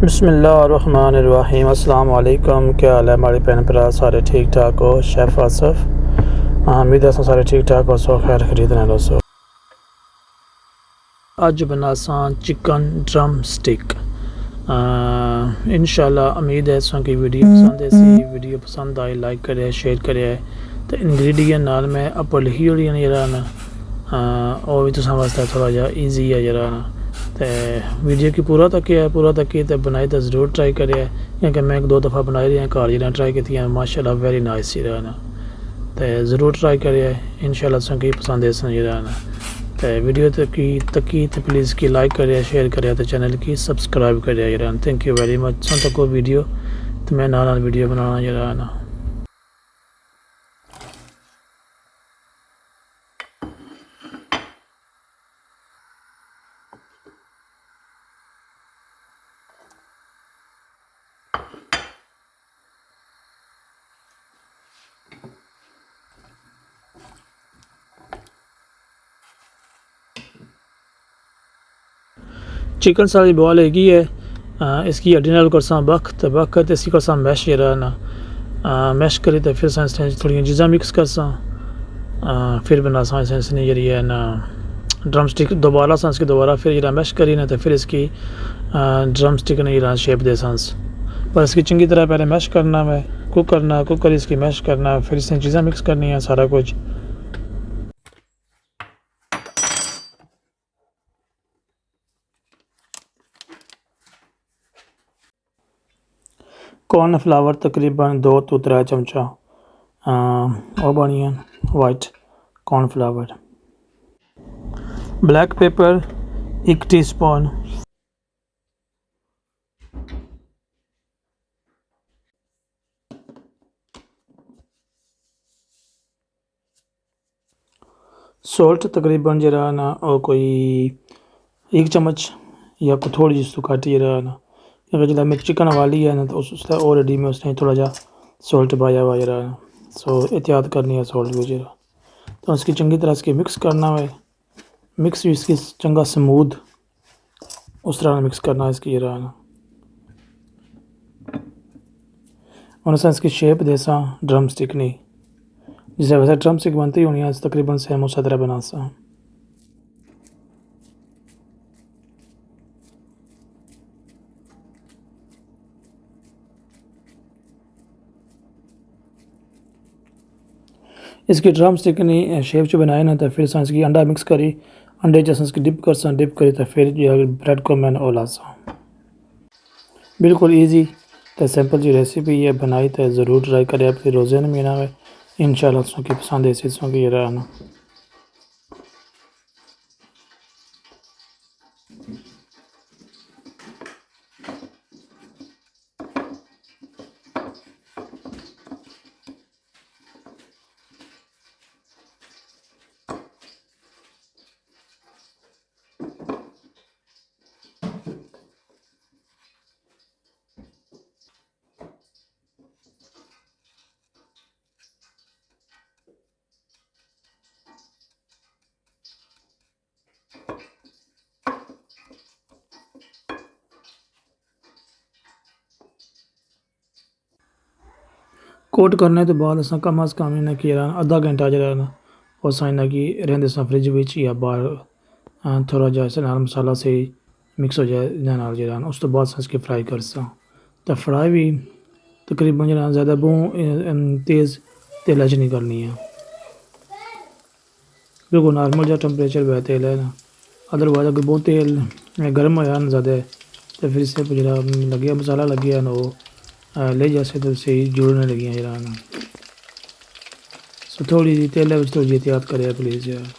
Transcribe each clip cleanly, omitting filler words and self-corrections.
बिस्मिल्लाहिर्रहमानिर्रहीम। अस्सलाम वालेकुम। क्या हाल है हमारे भैन भरा, सारे ठीक ठाक हो? शेफ़ आसिफ, उम्मीद है सारे ठीक ठाक हो। सो खैर खरीदना दोस्तों, अज बनासा चिकन ड्रम स्टिक। इंशाल्लाह उम्मीद है सो की वीडियो पसंद है। सी वीडियो पसंद आई लाइक करें, शेयर करें। तो इंग्रेडिएंट नाल मैं अपर लिखी हुई जरा ना, और भी तुसां वास्ते थोड़ा जा ईजी है जरा ना। तो वीडियो की पूरा तक तो बनाई तो ज़रूर ट्राई करें, क्योंकि मैं एक दो दफ़ा बनाई रही घर जरा ट्राई की माशाल्लाह वेरी नाइस जरा ना। तो ज़रूर ट्राई करें, इंशाल्लाह तुसें पसंद है जरा ना। तो वीडियो तकी तो प्लीज़ की लाइक करें, शेयर करें, तो चैनल की सब्सक्राइब करें जरा। Thank you very much. सुन तक वीडियो तो मैं नाल वीडियो बनाना जरा ना। चिकन सारी बॉल हैगी है, इसकी अडिनल करसा बख इसकी करसा मैश जरा ना। मैश करी तो फिर थोड़ी चीज़ा मिक्स करसा, फिर बना इसने जरी है ना ड्रम स्टिक दोबारा इसकी दोबारा फिर जरा मैश करी ना, तो फिर इसकी ड्रम स्टिक ने जरा शेप दे सांस। पर इसकी चंगी तरह पहले मैश करना है, कुकर इसकी मैश करना, फिर इसने चीज़ा मिक्स करनी है सारा कुछ। कॉर्नफ्लावर तकरीबन 2 तो 3 चमचा, और बनिए white cornflour. Black pepper 1 teaspoon, salt तकरीबन जरा ना और कोई 1 चम्मच या को थोड़ी जी घट जरा ना, क्योंकि जब मैं चिकन वाली है ना तो उसका ऑलरेडी में उसने थोड़ा जा सॉल्ट पाया हुआ जरा ना। सो एहतियात करनी है सॉल्ट भी जरा। तो इसकी चंगी तरह इसकी मिक्स करना है, मिक्स भी इसकी चंगा स्मूथ उस तरह मिक्स करना है इसकी जरा ना। और इसकी शेप देसा ड्रम स्टिक नहीं, जिसे वैसे ड्रम स्टिक बनती होनी है तकरीबन सेम उस तरह बना सा। इसकी ड्रम स्टिक ने शेप जो बनाए ना, तो फिर इसकी अंडा मिक्स करी, अंडे जैसे इसकी डिप करी, तो फिर ब्रेड को मैंने ओला सा। बिल्कुल इजी तो सिंपल जी रेसिपी है, बनाई तो ज़रूर ट्राई करें। फिर रोज़े में ना इंशाल्लाह की पसंद है की ये रहा ना। कोट करने तो बाद अस कम अज़ कम इन्हें कि आधा घंटा जरा ना और इन्हें कि रहंदे फ्रिज में या बाहर थोड़ा जा इस मसाला से मिक्स हो जाए जरा, उस तो बाद इसकी फ्राई कर सा। तो फ्राई भी तकरीबन जरा ज़्यादा बहुत तेज़ तेल च नहीं करनी है, बिल्कुल नॉर्मल जो टेम्परेचर पे तेल है ना। अदरवाइज अगर बहुत तेल गर्म होया ना ज़्यादा, तो फिर इससे जरा लगे मसाला लग गया ना वो ले जैसे तो सही जुड़ने लगी जरा ना। सो थोड़ी जी तेल थोड़ी जी एहतियात करे प्लीज़ यार।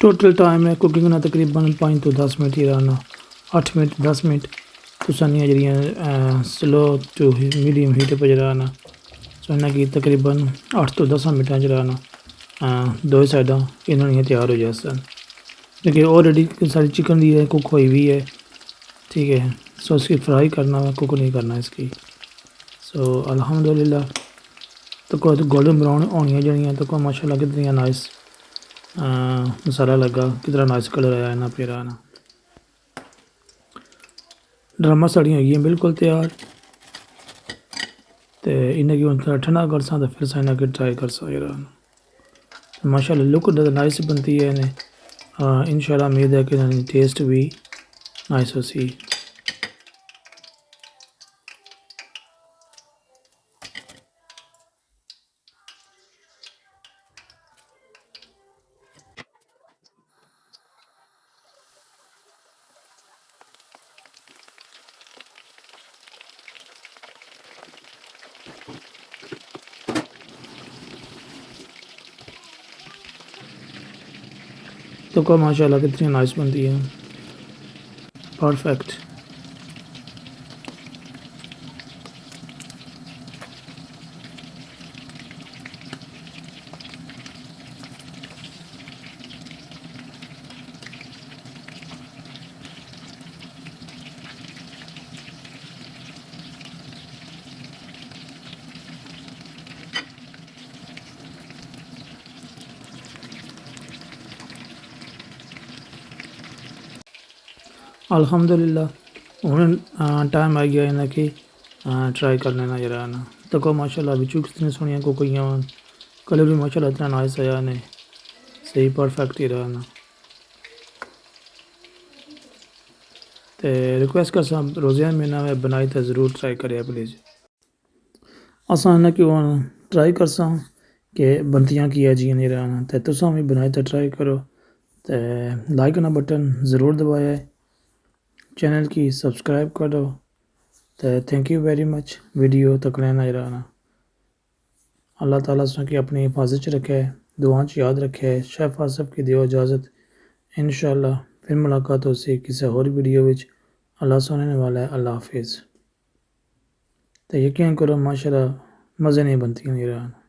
टोटल टाइम है कुकिंग ना तकरीबन 5 तो 10 मिनट ही रहना 8 मिनट 10 मिनट तुसानियाँ जड़ियाँ स्लो टू मीडियम हीट पर जराना सो इन्हें की तकरीबन 8 तो 10 मिनट जराना दो साइडा इन्होंने तैयार हो जाए सन क्योंकि ऑलरेडी सारी चिकन दी है कुक हुई हुई है ठीक है सो इसकी फ्राई करना है कुक नहीं करना इसकी सो अल्हम्दुलिल्लाह तो को गोल्डन ब्राउन होनी जड़ियाँ तो को माशाल्लाह कितनी नाइस मसाला लगा कितना नाइस कलर आया ना फिर आना ड्रामा साड़ियाँ हुई हैं बिल्कुल तैयार तो इन्हें की थोड़ा ठंडा कर सा तो फिर सा इन्हें ट्राई कर सा माशाल्लाह लुक नाइस बनती है इन्हें इंशाल्लाह उम्मीद है कि टेस्ट भी नाइस हो सी तो को माशाल्लाह कितनी नाइस बनती है परफेक्ट अल्हम्दुलिल्लाह हूँ टाइम आ गया इन्हें कि ट्राई करने ना जरा ना तो को माशाल्लाह बिचू कितनी सोनिया को कोई कलर भी माशाल्लाह इतना नाइस आया ने सही परफेक्ट ही रहा ना तो रिक्वेस्ट कर सब रोज़िया महीना में बनाई तो ज़रूर ट्राई करे प्लीज़ आसान क्यों ट्राई कर सा कि बनतियाँ किया जी नहीं रहना तो तुसा भी बनाए तो ट्राई करो तो लाइक ना बटन ज़रूर दबाया है चैनल की सब्सक्राइब करो तो thank you very much video तक लेना रहना अल्लाह ताला से की अपनी हिफाजत रखे दुआ च याद रखे शेफ आसिफ की दियो इजाज़त इंशाल्लाह फिर मुलाकात हो सी किसी और वीडियो विच अल्लाह सुनने वाला है अल्लाह हाफिज़ तो यकीन करो माशाल्लाह मज़े नहीं बनती नहीं रहना